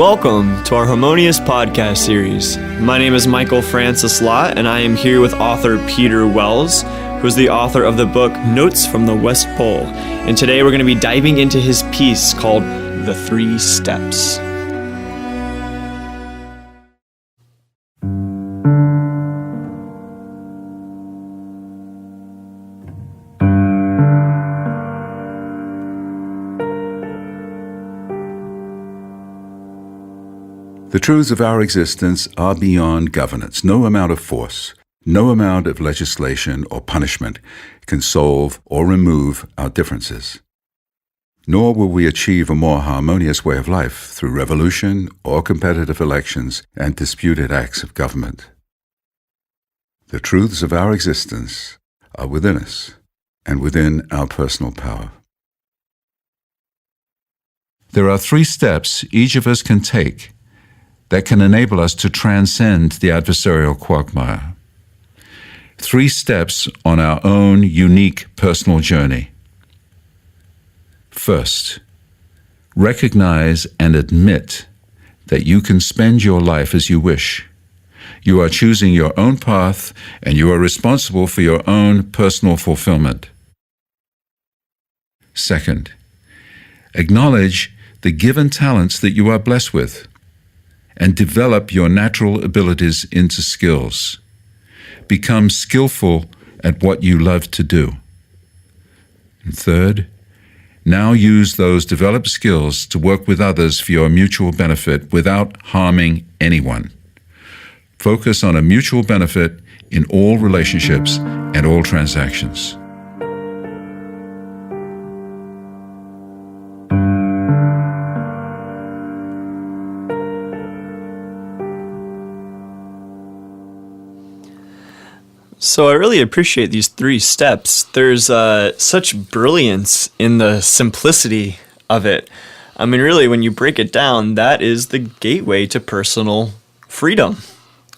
Welcome to our Harmonyus podcast series. My name is Michael Francis Lott, and I am here with author Peter Wells, who is the author of the book Notes from the West Pole. And today we're going to be diving into his piece called The 3 Steps. The truths of our existence are beyond governance. No amount of force, no amount of legislation or punishment can solve or remove our differences. Nor will we achieve a more harmonious way of life through revolution or competitive elections and disputed acts of government. The truths of our existence are within us and within our personal power. There are 3 steps each of us can take that can enable us to transcend the adversarial quagmire. 3 steps on our own unique personal journey. First, recognize and admit that you can spend your life as you wish. You are choosing your own path, and you are responsible for your own personal fulfillment. Second, acknowledge the given talents that you are blessed with, and develop your natural abilities into skills. Become skillful at what you love to do. And third, now use those developed skills to work with others for your mutual benefit without harming anyone. Focus on a mutual benefit in all relationships and all transactions. So I really appreciate these 3 steps. There's such brilliance in the simplicity of it. I mean, really, when you break it down, that is the gateway to personal freedom.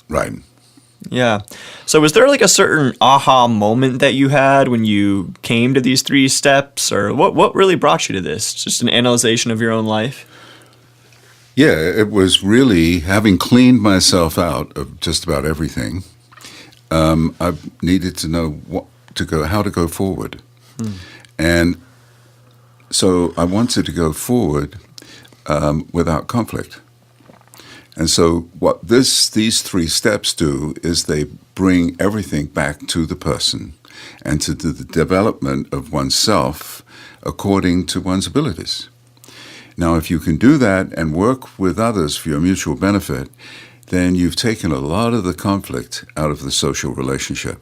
Right. Yeah. So was there like a certain aha moment that you had when you came to these 3 steps? Or what really brought you to this? Just an analyzation of your own life? Yeah, it was really having cleaned myself out of just about everything. I needed to know how to go forward. And so I wanted to go forward without conflict. And so what these 3 steps do is they bring everything back to the person and to the development of oneself according to one's abilities. Now, if you can do that and work with others for your mutual benefit, then you've taken a lot of the conflict out of the social relationship.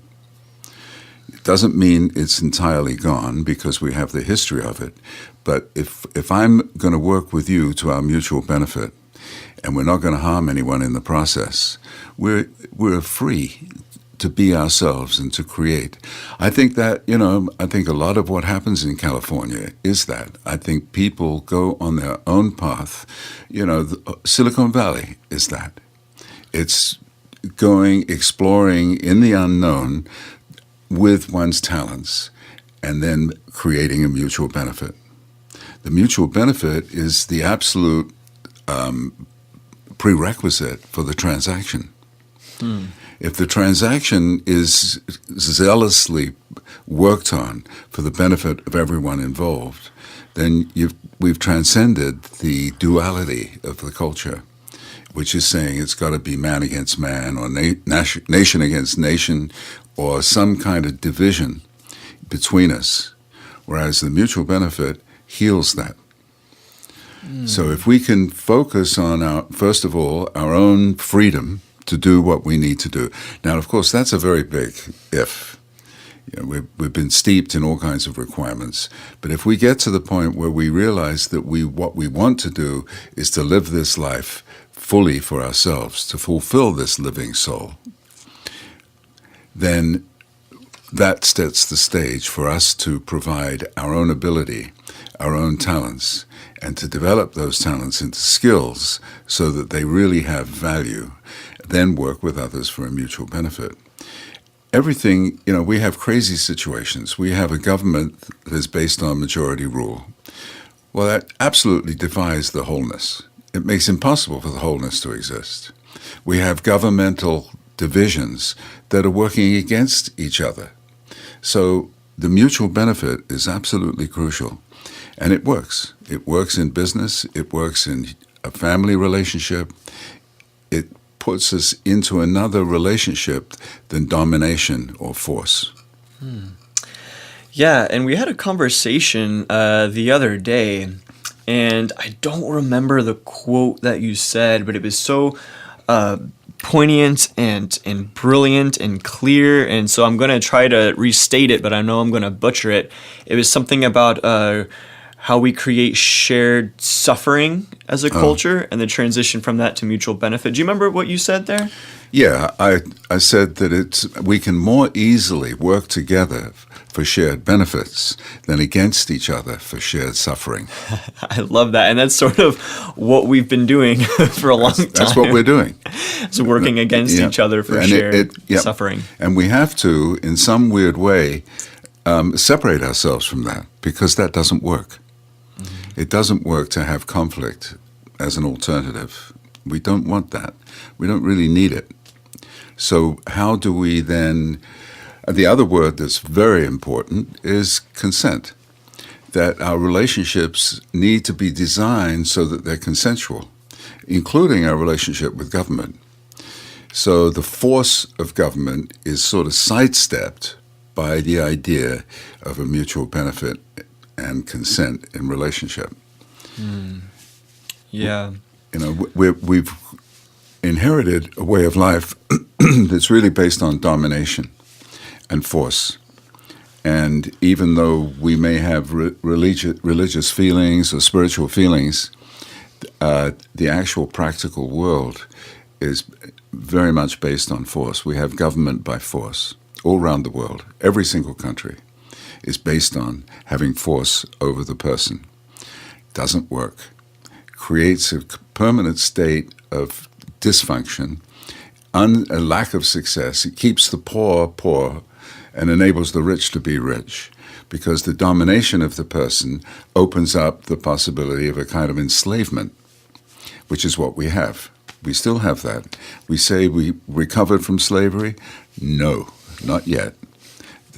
It doesn't mean it's entirely gone because we have the history of it, but if I'm going to work with you to our mutual benefit, and we're not going to harm anyone in the process, we're free to be ourselves and to create. I think that, I think a lot of what happens in California is that. I think people go on their own path. Silicon Valley is that. It's exploring in the unknown with one's talents and then creating a mutual benefit. The mutual benefit is the absolute prerequisite for the transaction. If the transaction is zealously worked on for the benefit of everyone involved, then we've transcended the duality of the culture, which is saying it's got to be man against man or nation against nation or some kind of division between us, whereas the mutual benefit heals that. So if we can focus on, first of all, our own freedom to do what we need to do. Now, of course, that's a very big if. We've been steeped in all kinds of requirements. But if we get to the point where we realize that what we want to do is to live this life fully for ourselves, to fulfill this living soul, then that sets the stage for us to provide our own ability, our own talents, and to develop those talents into skills so that they really have value, then work with others for a mutual benefit. Everything, we have crazy situations. We have a government that is based on majority rule. Well, that absolutely defies the wholeness. it makes it impossible for the wholeness to exist. We have governmental divisions that are working against each other. So the mutual benefit is absolutely crucial. And it works. It works in business. It works in a family relationship. It puts us into another relationship than domination or force. Yeah, and we had a conversation the other day, and I don't remember the quote that you said, but it was so poignant and brilliant and clear, and so I'm going to try to restate it, but I know I'm going to butcher it. It was something about how we create shared suffering as a culture and the transition from that to mutual benefit. Do you remember what you said there? Yeah, I said that we can more easily work together for shared benefits than against each other for shared suffering. I love that. And that's sort of what we've been doing for a long time. That's what we're doing. So working against each other for shared suffering. And we have to, in some weird way, separate ourselves from that, because that doesn't work. It doesn't work to have conflict as an alternative. We don't want that. We don't really need it. So how do we then... The other word that's very important is consent, that our relationships need to be designed so that they're consensual, including our relationship with government. So the force of government is sort of sidestepped by the idea of a mutual benefit and consent in relationship. Yeah. We've inherited a way of life that's really based on domination and force. And even though we may have religious feelings or spiritual feelings, the actual practical world is very much based on force. We have government by force all around the world. Every single country is based on having force over the person. Doesn't work. Creates a permanent state of dysfunction, a lack of success. It keeps the poor poor and enables the rich to be rich, because the domination of the person opens up the possibility of a kind of enslavement, which is what we have. We still have that. We say we recovered from slavery. No, not yet.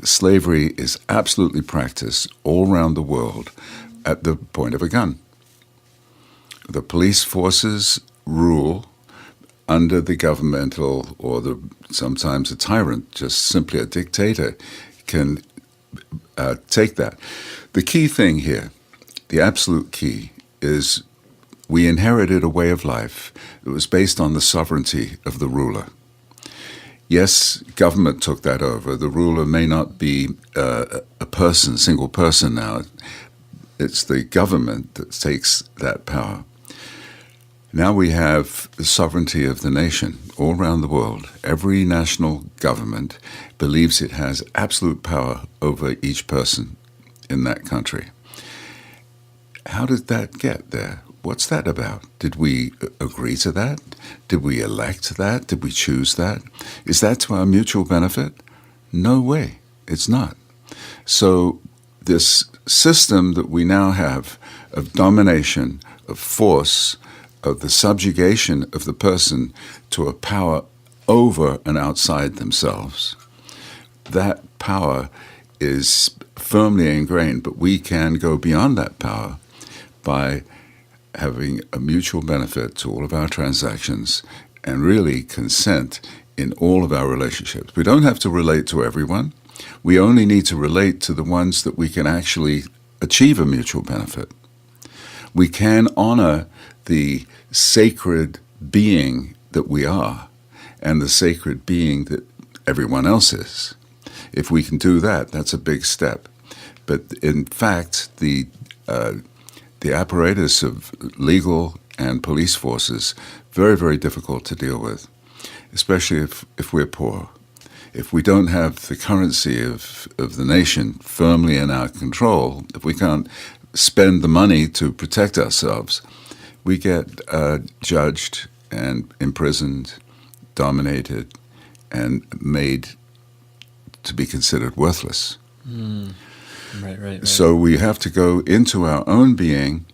Slavery is absolutely practiced all around the world at the point of a gun. The police forces rule under the governmental, or sometimes a tyrant, just simply a dictator, can take that. The key thing here, the absolute key, is we inherited a way of life that was based on the sovereignty of the ruler. Yes, government took that over. The ruler may not be a person, single person now. It's the government that takes that power. Now we have the sovereignty of the nation all around the world. Every national government believes it has absolute power over each person in that country. How did that get there? What's that about? Did we agree to that? Did we elect that? Did we choose that? Is that to our mutual benefit? No way. It's not. So this system that we now have of domination, of force, of the subjugation of the person to a power over and outside themselves, that power is firmly ingrained, but we can go beyond that power by having a mutual benefit to all of our transactions and really consent in all of our relationships. We don't have to relate to everyone. We only need to relate to the ones that we can actually achieve a mutual benefit. We can honor the sacred being that we are and the sacred being that everyone else is. If we can do that, that's a big step. But in fact, the apparatus of legal and police forces, very, very difficult to deal with, especially if we're poor. If we don't have the currency of the nation firmly in our control, if we can't spend the money to protect ourselves, we get judged and imprisoned, dominated, and made to be considered worthless. Right. So we have to go into our own being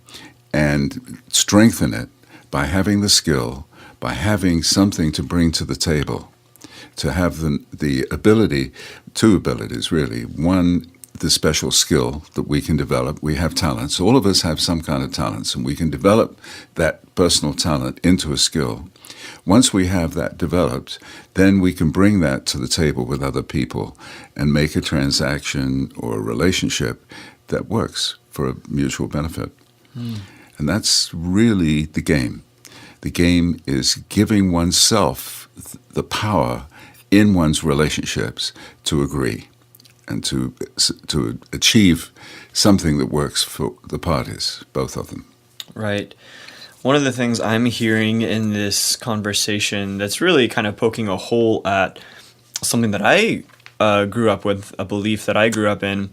and strengthen it by having the skill, by having something to bring to the table, to have the ability, two abilities really. One, the special skill that we can develop. We have talents. All of us have some kind of talents, and we can develop that personal talent into a skill. Once we have that developed, then we can bring that to the table with other people and make a transaction or a relationship that works for a mutual benefit. And that's really the game. The game is giving oneself the power in one's relationships to agree and to achieve something that works for the parties, both of them. Right. One of the things I'm hearing in this conversation that's really kind of poking a hole at something that I grew up with, a belief that I grew up in,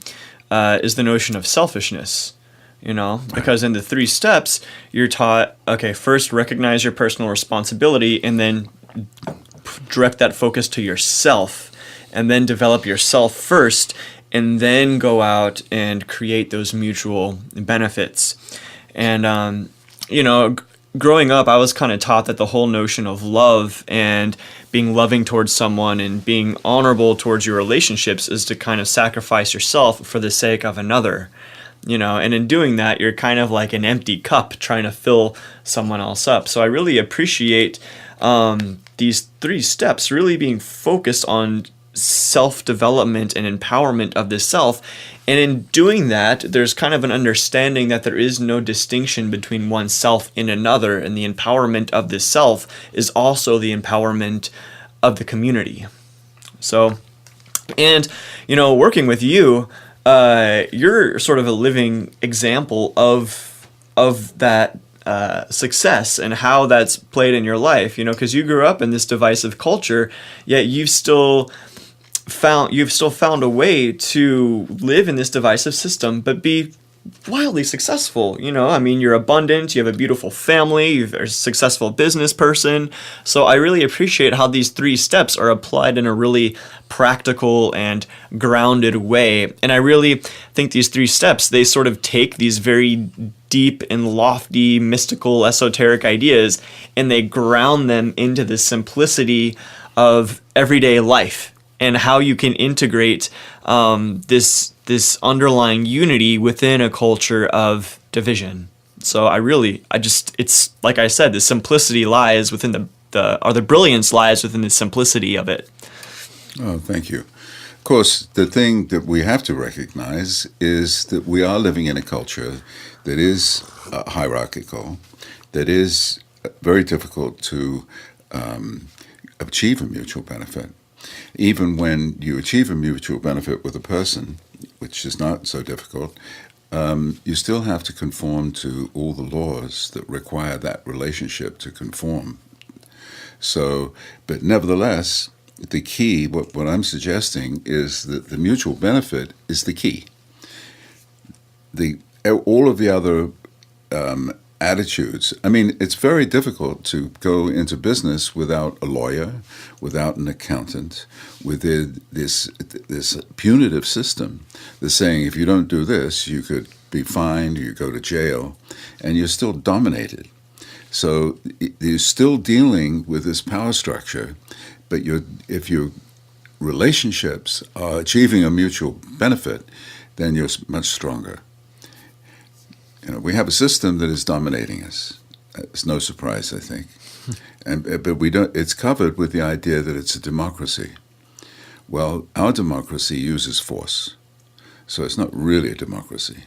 is the notion of selfishness. Because in the 3 steps, you're taught, okay, first recognize your personal responsibility and then direct that focus to yourself, and then develop yourself first, and then go out and create those mutual benefits. And, growing up, I was kind of taught that the whole notion of love and being loving towards someone and being honorable towards your relationships is to kind of sacrifice yourself for the sake of another. And in doing that, you're kind of like an empty cup trying to fill someone else up. So I really appreciate these 3 steps really being focused on self-development and empowerment of the self. And in doing that, there's kind of an understanding that there is no distinction between oneself and another, and the empowerment of the self is also the empowerment of the community. So, and, working with you, you're sort of a living example of that success and how that's played in your life, because you grew up in this divisive culture, yet you've still found a way to live in this divisive system, but be wildly successful. You're abundant, you have a beautiful family, you're a successful business person. So I really appreciate how these 3 steps are applied in a really practical and grounded way. And I really think these 3 steps, they sort of take these very deep and lofty, mystical, esoteric ideas, and they ground them into the simplicity of everyday life and how you can integrate this underlying unity within a culture of division. So it's like I said, the simplicity lies within the brilliance lies within the simplicity of it. Oh, thank you. Of course, the thing that we have to recognize is that we are living in a culture that is hierarchical, that is very difficult to achieve a mutual benefit. Even when you achieve a mutual benefit with a person, which is not so difficult, you still have to conform to all the laws that require that relationship to conform. So, but nevertheless, the key, what I'm suggesting, is that the mutual benefit is the key. All of the other attitudes. It's very difficult to go into business without a lawyer, without an accountant, with this punitive system that's saying if you don't do this, you could be fined, you go to jail, and you're still dominated. So you're still dealing with this power structure, but if your relationships are achieving a mutual benefit, then you're much stronger. We have a system that is dominating us. It's no surprise, I think. But we don't. It's covered with the idea that it's a democracy. Well, our democracy uses force, so it's not really a democracy.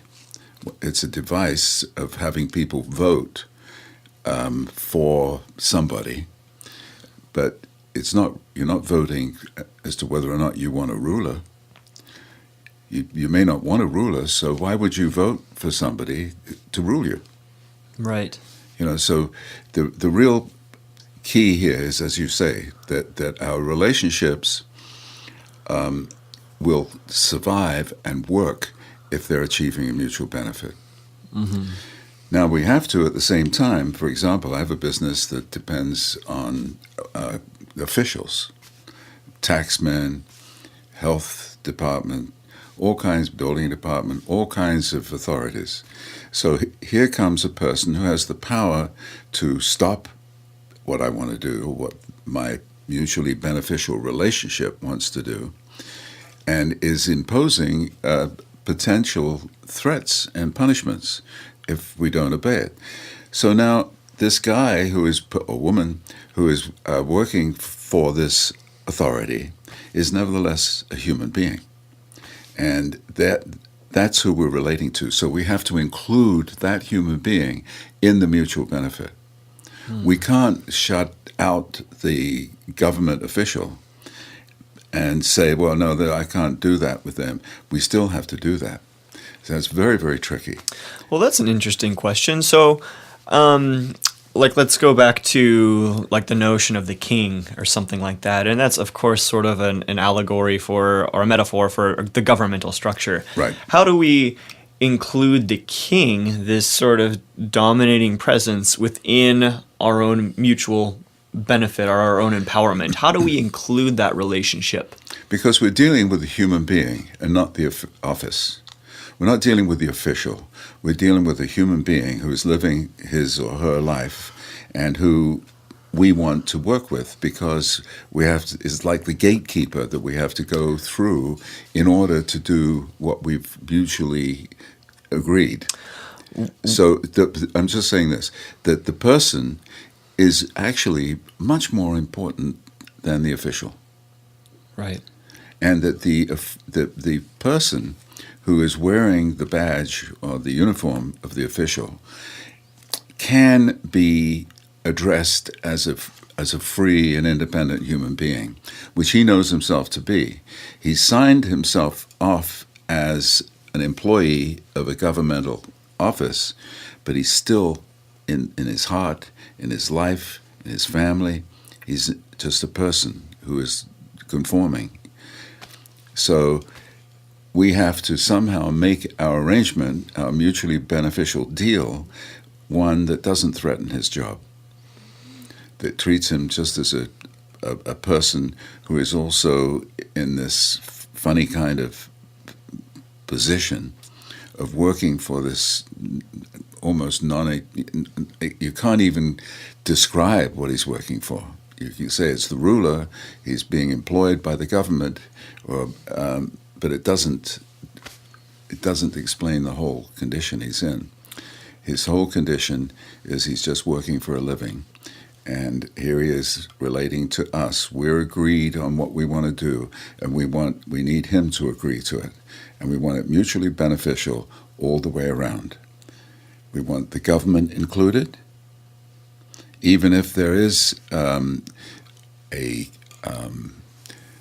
It's a device of having people vote for somebody, but it's not. You're not voting as to whether or not you want a ruler. You may not want a ruler, so why would you vote for somebody to rule you? Right. So the real key here is, as you say, that our relationships will survive and work if they're achieving a mutual benefit. Mm-hmm. Now, we have to, at the same time, for example, I have a business that depends on officials, taxmen, health department, all kinds, building department, all kinds of authorities. So here comes a person who has the power to stop what I want to do, or what my mutually beneficial relationship wants to do, and is imposing potential threats and punishments if we don't obey it. So now this guy who is, a woman who is working for this authority is nevertheless a human being. And that's who we're relating to. So we have to include that human being in the mutual benefit. We can't shut out the government official and say, well, no, I can't do that with them. We still have to do that. So it's very, very tricky. Well, that's an interesting question. So, let's go back to the notion of the king or something like that. And that's, of course, sort of an allegory for, or a metaphor for, the governmental structure. Right. How do we include the king, this sort of dominating presence, within our own mutual benefit or our own empowerment? How do we include that relationship? Because we're dealing with a human being and not the office. We're not dealing with the official. We're dealing with a human being who is living his or her life and who we want to work with, because it's like the gatekeeper that we have to go through in order to do what we've mutually agreed. So I'm just saying this, that the person is actually much more important than the official. Right. And that the person who is wearing the badge or the uniform of the official can be addressed as a free and independent human being, which he knows himself to be. He signed himself off as an employee of a governmental office, but he's still, in his heart, in his life, in his family, he's just a person who is conforming. So we have to somehow make our arrangement, our mutually beneficial deal, one that doesn't threaten his job, that treats him just as a person who is also in this funny kind of position of working for this almost you can't even describe what he's working for. You can say it's the ruler, he's being employed by the government, but it doesn't explain the whole condition he's in. His whole condition is he's just working for a living. And here he is relating to us. We're agreed on what we want to do, and we need him to agree to it. And we want it mutually beneficial all the way around. We want the government included, even if there is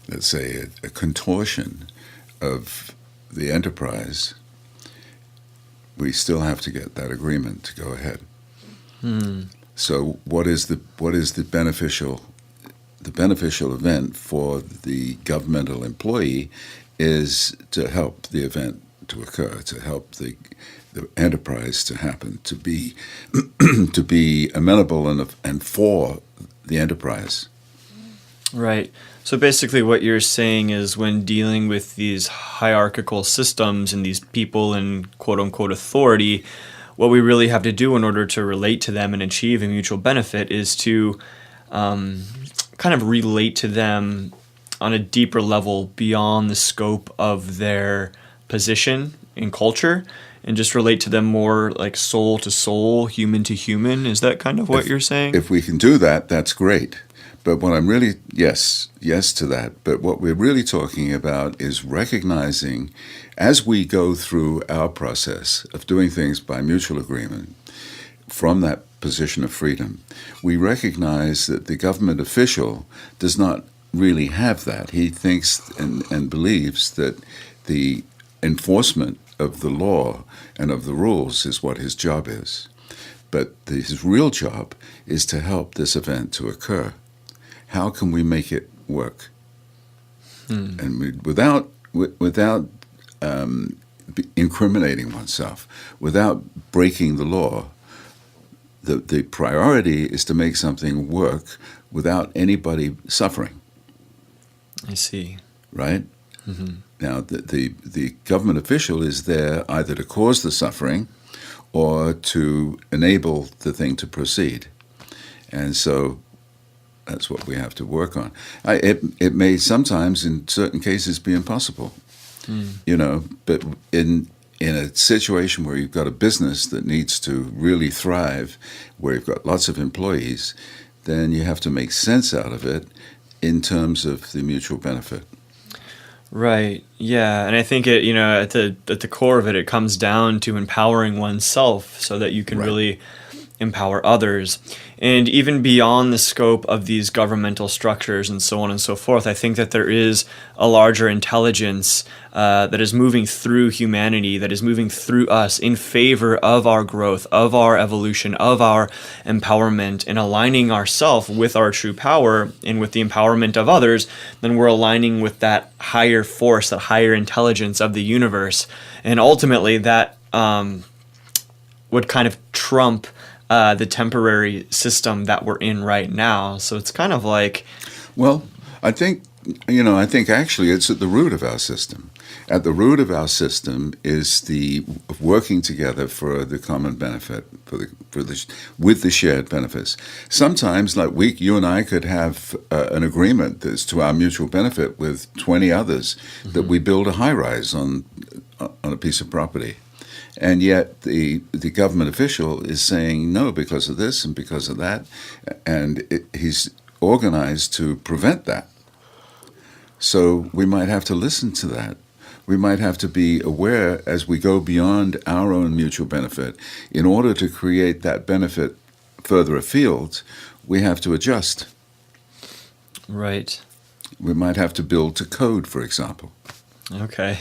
let's say, a contortion of the enterprise. We still have to get that agreement to go ahead. So what is the beneficial event for the governmental employee is to help the event to occur, to help the enterprise to happen, to be to be amenable and for the enterprise. Right. So basically what you're saying is, when dealing with these hierarchical systems and these people in quote-unquote authority, what we really have to do in order to relate to them and achieve a mutual benefit is to kind of relate to them on a deeper level beyond the scope of their position in culture, and just relate to them more like soul to soul, human to human. Is that kind of what you're saying? If we can do that, that's great. But what I'm really, yes to that. But what we're really talking about is recognizing, as we go through our process of doing things by mutual agreement, from that position of freedom, we recognize that the government official does not really have that. He thinks and believes that the enforcement of the law and of the rules is what his job is. But his real job is to help this event to occur. How can we make it work? And without incriminating oneself, without breaking the law, the priority is to make something work without anybody suffering. I see. Right? Now, the government official is there either to cause the suffering or to enable the thing to proceed. And so that's what we have to work on. It may sometimes, in certain cases, be impossible, but in a situation where you've got a business that needs to really thrive, where you've got lots of employees, then you have to make sense out of it in terms of the mutual benefit. Right. Yeah, and I think it, at the core of it, it comes down to empowering oneself so that you can really empower others. And even beyond the scope of these governmental structures and so on and so forth, I think that there is a larger intelligence that is moving through humanity, that is moving through us in favor of our growth, of our evolution, of our empowerment, and aligning ourselves with our true power and with the empowerment of others. Then we're aligning with that higher force, that higher intelligence of the universe. And ultimately that would kind of trump the temporary system that we're in right now. So it's kind of like... Well, I think actually it's at the root of our system. At the root of our system is the working together for the common benefit, with the shared benefits. Sometimes, like you and I could have an agreement that's to our mutual benefit with 20 others, that we build a high-rise on a piece of property. And yet the government official is saying no because of this and because of that, and he's organized to prevent that. So we might have to listen to that. We might have to be aware as we go beyond our own mutual benefit. In order to create that benefit further afield, we have to adjust. Right. We might have to build to code, for example. Okay.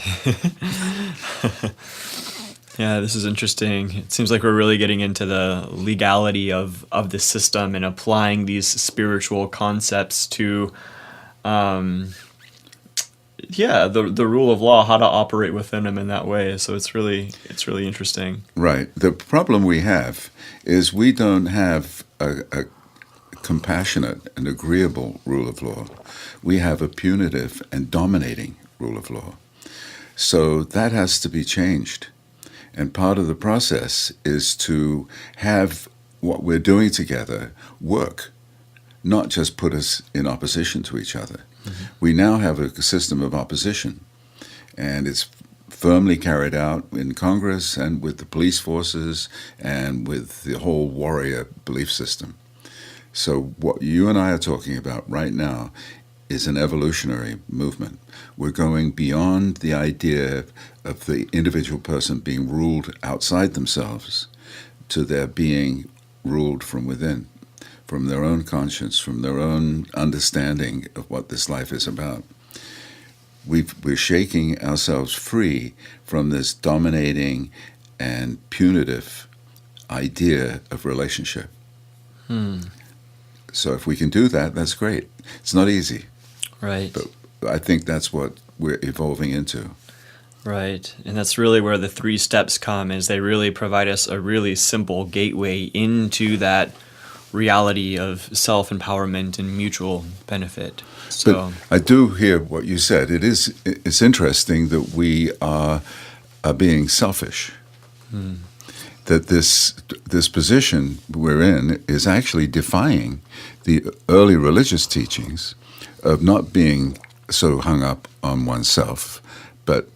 Yeah, this is interesting. It seems like we're really getting into the legality of the system and applying these spiritual concepts to, the rule of law, how to operate within them in that way. So it's really interesting. Right. The problem we have is we don't have a compassionate and agreeable rule of law. We have a punitive and dominating rule of law. So that has to be changed. And part of the process is to have what we're doing together work, not just put us in opposition to each other. Mm-hmm. We now have a system of opposition, and it's firmly carried out in Congress and with the police forces and with the whole warrior belief system. So what you and I are talking about right now is an evolutionary movement. We're going beyond the idea of the individual person being ruled outside themselves to their being ruled from within, from their own conscience, from their own understanding of what this life is about. We're shaking ourselves free from this dominating and punitive idea of relationship. So if we can do that, that's great. It's not easy. Right. But I think that's what we're evolving into. Right. And that's really where the 3 steps come, is they really provide us a really simple gateway into that reality of self-empowerment and mutual benefit. So, but I do hear what you said. It's interesting that we are being selfish. That this position we're in is actually defying the early religious teachings of not being so hung up on oneself, but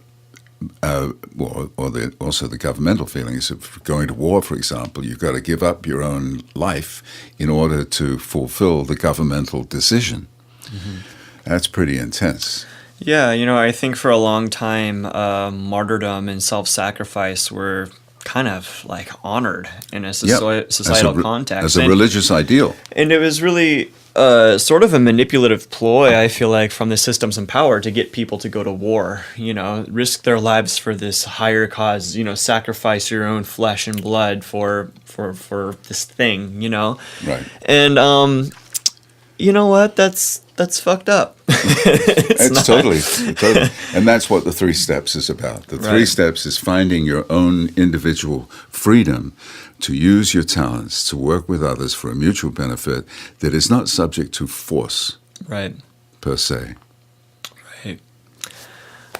also the governmental feelings of going to war, for example. You've got to give up your own life in order to fulfill the governmental decision. Mm-hmm. That's pretty intense. Yeah, I think for a long time, martyrdom and self-sacrifice were kind of like honored in a societal context. As a religious ideal. And it was really sort of a manipulative ploy, I feel like, from the systems in power to get people to go to war, risk their lives for this higher cause, sacrifice your own flesh and blood for this thing, Right. And you know what? That's fucked up. It's totally. And that's what the 3 steps is about. The 3 steps is finding your own individual freedom to use your talents to work with others for a mutual benefit that is not subject to force. Right. Per se. Right.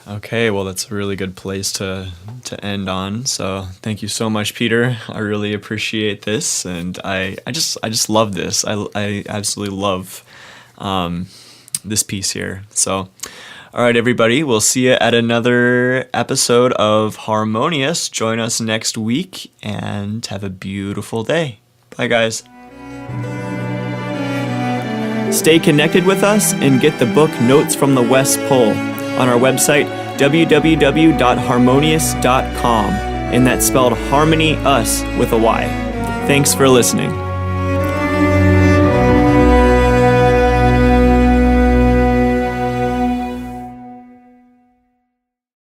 Okay, well, that's a really good place to end on. So thank you so much, Peter. I really appreciate this, and I just love this. I absolutely love this piece here. So, all right, everybody, we'll see you at another episode of Harmonious. Join us next week, and have a beautiful day. Bye, guys. Stay connected with us and get the book Notes from the West Pole on our website, www.harmonius.com, and that's spelled Harmony Us with a Y. Thanks for listening.